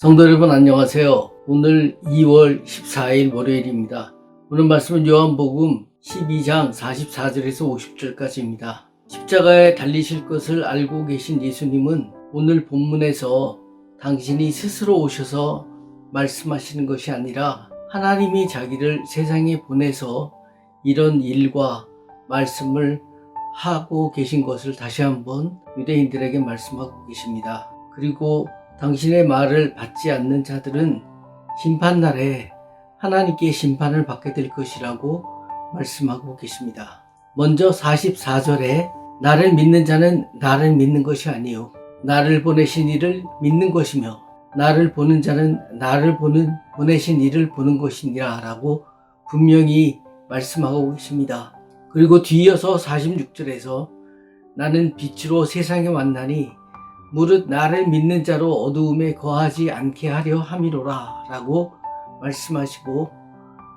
성도 여러분 안녕하세요. 오늘 2월 14일 월요일입니다. 오늘 말씀은 요한복음 12장 44절에서 50절까지입니다. 십자가에 달리실 것을 알고 계신 예수님은 오늘 본문에서 당신이 스스로 오셔서 말씀하시는 것이 아니라 하나님이 자기를 세상에 보내서 이런 일과 말씀을 하고 계신 것을 다시 한번 유대인들에게 말씀하고 계십니다. 그리고 당신의 말을 받지 않는 자들은 심판날에 하나님께 심판을 받게 될 것이라고 말씀하고 계십니다. 먼저 44절에 나를 믿는 자는 나를 믿는 것이 아니요 나를 보내신 이를 믿는 것이며 나를 보는 자는 나를 보내신 이를 보는 것이니라 라고 분명히 말씀하고 계십니다. 그리고 뒤이어서 46절에서 나는 빛으로 세상에 왔나니 무릇 나를 믿는 자로 어두움에 거하지 않게 하려 함이로라 라고 말씀하시고,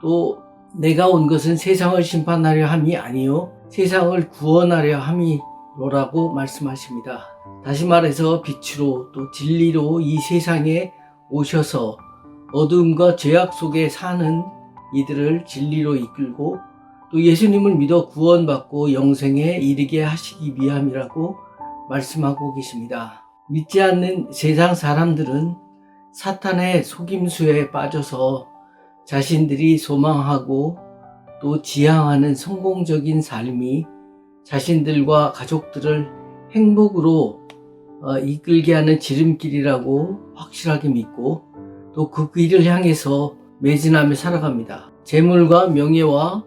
또 내가 온 것은 세상을 심판하려 함이 아니요 세상을 구원하려 함이로라고 말씀하십니다. 다시 말해서 빛으로 또 진리로 이 세상에 오셔서 어두움과 죄악 속에 사는 이들을 진리로 이끌고 또 예수님을 믿어 구원받고 영생에 이르게 하시기 위함이라고 말씀하고 계십니다. 믿지 않는 세상 사람들은 사탄의 속임수에 빠져서 자신들이 소망하고 또 지향하는 성공적인 삶이 자신들과 가족들을 행복으로 이끌게 하는 지름길이라고 확실하게 믿고 또 그 길을 향해서 매진하며 살아갑니다. 재물과 명예와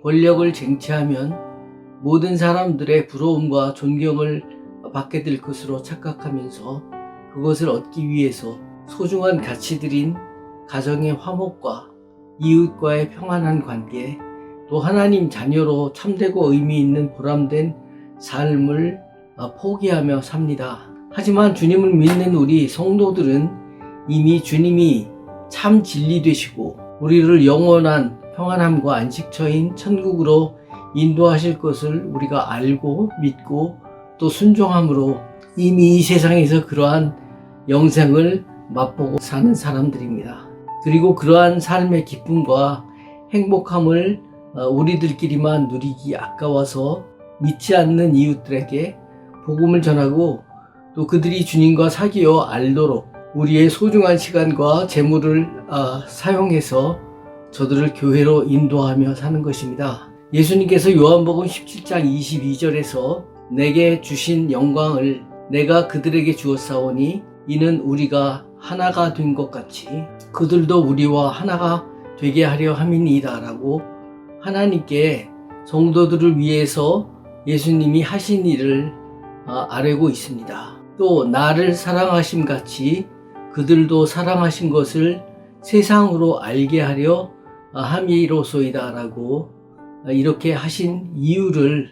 권력을 쟁취하면 모든 사람들의 부러움과 존경을 받게 될 것으로 착각하면서 그것을 얻기 위해서 소중한 가치들인 가정의 화목과 이웃과의 평안한 관계, 또 하나님 자녀로 참되고 의미 있는 보람된 삶을 포기하며 삽니다. 하지만 주님을 믿는 우리 성도들은 이미 주님이 참 진리 되시고 우리를 영원한 평안함과 안식처인 천국으로 인도하실 것을 우리가 알고 믿고 또 순종함으로 이미 이 세상에서 그러한 영생을 맛보고 사는 사람들입니다. 그리고 그러한 삶의 기쁨과 행복함을 우리들끼리만 누리기 아까워서 믿지 않는 이웃들에게 복음을 전하고 또 그들이 주님과 사귀어 알도록 우리의 소중한 시간과 재물을 사용해서 저들을 교회로 인도하며 사는 것입니다. 예수님께서 요한복음 17장 22절에서 내게 주신 영광을 내가 그들에게 주었사오니 이는 우리가 하나가 된 것 같이 그들도 우리와 하나가 되게 하려 함이니이다 라고 하나님께 성도들을 위해서 예수님이 하신 일을 아뢰고 있습니다. 또 나를 사랑하심 같이 그들도 사랑하신 것을 세상으로 알게 하려 함이로소이다 라고 이렇게 하신 이유를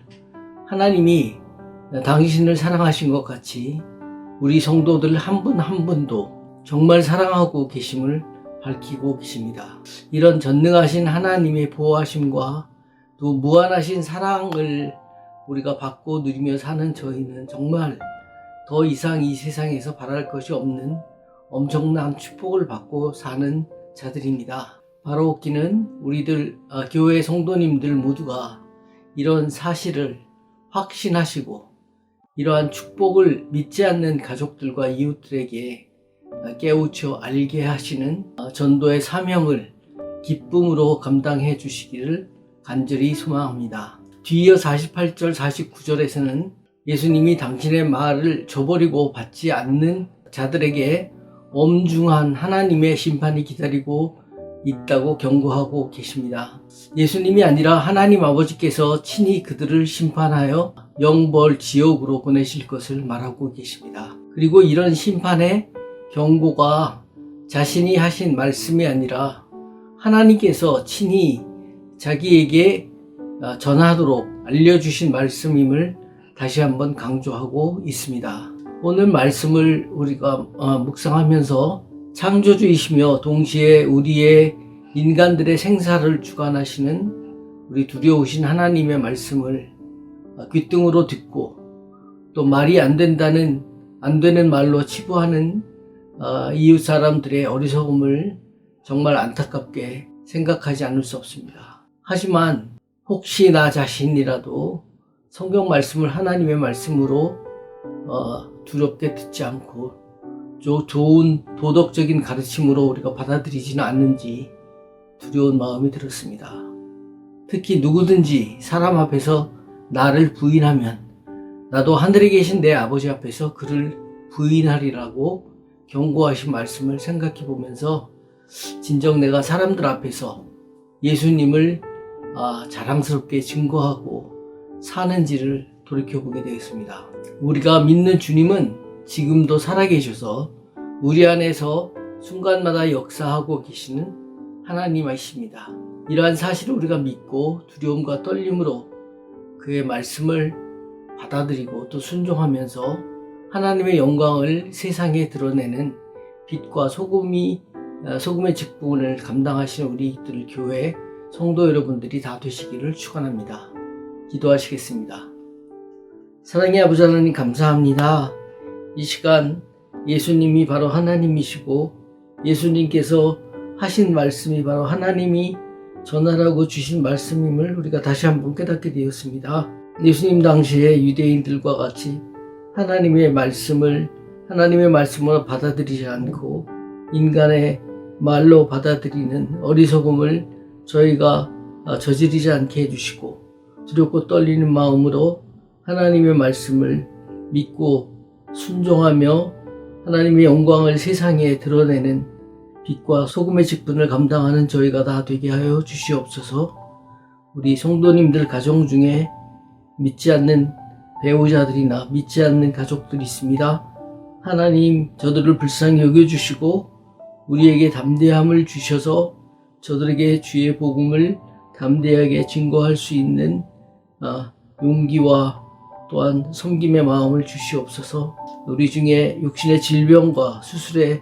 하나님이 당신을 사랑하신 것 같이 우리 성도들 한 분 한 분도 정말 사랑하고 계심을 밝히고 계십니다. 이런 전능하신 하나님의 보호하심과 또 무한하신 사랑을 우리가 받고 누리며 사는 저희는 정말 더 이상 이 세상에서 바랄 것이 없는 엄청난 축복을 받고 사는 자들입니다. 바로 웃기는 우리들 교회 성도님들 모두가 이런 사실을 확신하시고 이러한 축복을 믿지 않는 가족들과 이웃들에게 깨우쳐 알게 하시는 전도의 사명을 기쁨으로 감당해 주시기를 간절히 소망합니다. 뒤이어 48절 49절에서는 예수님이 당신의 말을 저버리고 받지 않는 자들에게 엄중한 하나님의 심판이 기다리고 있다고 경고하고 계십니다. 예수님이 아니라 하나님 아버지께서 친히 그들을 심판하여 영벌 지옥으로 보내실 것을 말하고 계십니다. 그리고 이런 심판의 경고가 자신이 하신 말씀이 아니라 하나님께서 친히 자기에게 전하도록 알려주신 말씀임을 다시 한번 강조하고 있습니다. 오늘 말씀을 우리가 묵상하면서 창조주이시며 동시에 우리의 인간들의 생사를 주관하시는 우리 두려우신 하나님의 말씀을 귓등으로 듣고 또 말이 안 되는 말로 치부하는 이웃 사람들의 어리석음을 정말 안타깝게 생각하지 않을 수 없습니다. 하지만 혹시 나 자신이라도 성경 말씀을 하나님의 말씀으로 두렵게 듣지 않고 좋은 도덕적인 가르침으로 우리가 받아들이지는 않는지 두려운 마음이 들었습니다. 특히 누구든지 사람 앞에서 나를 부인하면 나도 하늘에 계신 내 아버지 앞에서 그를 부인하리라고 경고하신 말씀을 생각해 보면서 진정 내가 사람들 앞에서 예수님을 자랑스럽게 증거하고 사는지를 돌이켜보게 되었습니다. 우리가 믿는 주님은 지금도 살아계셔서 우리 안에서 순간마다 역사하고 계시는 하나님이십니다. 이러한 사실을 우리가 믿고 두려움과 떨림으로 그의 말씀을 받아들이고 또 순종하면서 하나님의 영광을 세상에 드러내는 빛과 소금의 직분을 감당하시는 우리들 교회 성도 여러분들이 다 되시기를 축원합니다. 기도하시겠습니다. 사랑의 아버지 하나님 감사합니다. 이 시간 예수님이 바로 하나님이시고 예수님께서 하신 말씀이 바로 하나님이 전하라고 주신 말씀임을 우리가 다시 한번 깨닫게 되었습니다. 예수님 당시에 유대인들과 같이 하나님의 말씀으로 받아들이지 않고 인간의 말로 받아들이는 어리석음을 저희가 저지르지 않게 해주시고 두렵고 떨리는 마음으로 하나님의 말씀을 믿고 순종하며 하나님의 영광을 세상에 드러내는 빛과 소금의 직분을 감당하는 저희가 다 되게 하여 주시옵소서. 우리 성도님들 가정 중에 믿지 않는 배우자들이나 믿지 않는 가족들이 있습니다. 하나님 저들을 불쌍히 여겨주시고 우리에게 담대함을 주셔서 저들에게 주의 복음을 담대하게 증거할 수 있는 용기와 또한 섬김의 마음을 주시옵소서. 우리 중에 육신의 질병과 수술의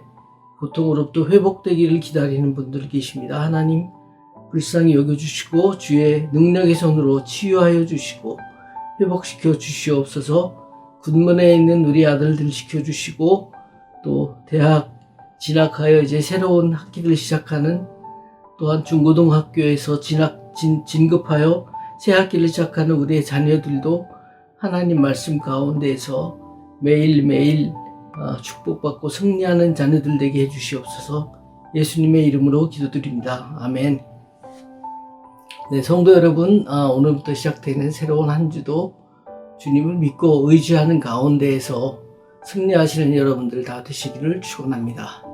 고통으로부터 회복되기를 기다리는 분들 계십니다. 하나님 불쌍히 여겨주시고 주의 능력의 손으로 치유하여 주시고 회복시켜 주시옵소서. 군문에 있는 우리 아들들 지켜주시고 또 대학 진학하여 이제 새로운 학기를 시작하는 또한 중고등학교에서 진급하여 새 학기를 시작하는 우리의 자녀들도 하나님 말씀 가운데에서 매일매일 축복받고 승리하는 자녀들 되게 해주시옵소서. 예수님의 이름으로 기도드립니다. 아멘. 네, 성도 여러분, 오늘부터 시작되는 새로운 한 주도 주님을 믿고 의지하는 가운데에서 승리하시는 여러분들 다 되시기를 축원합니다.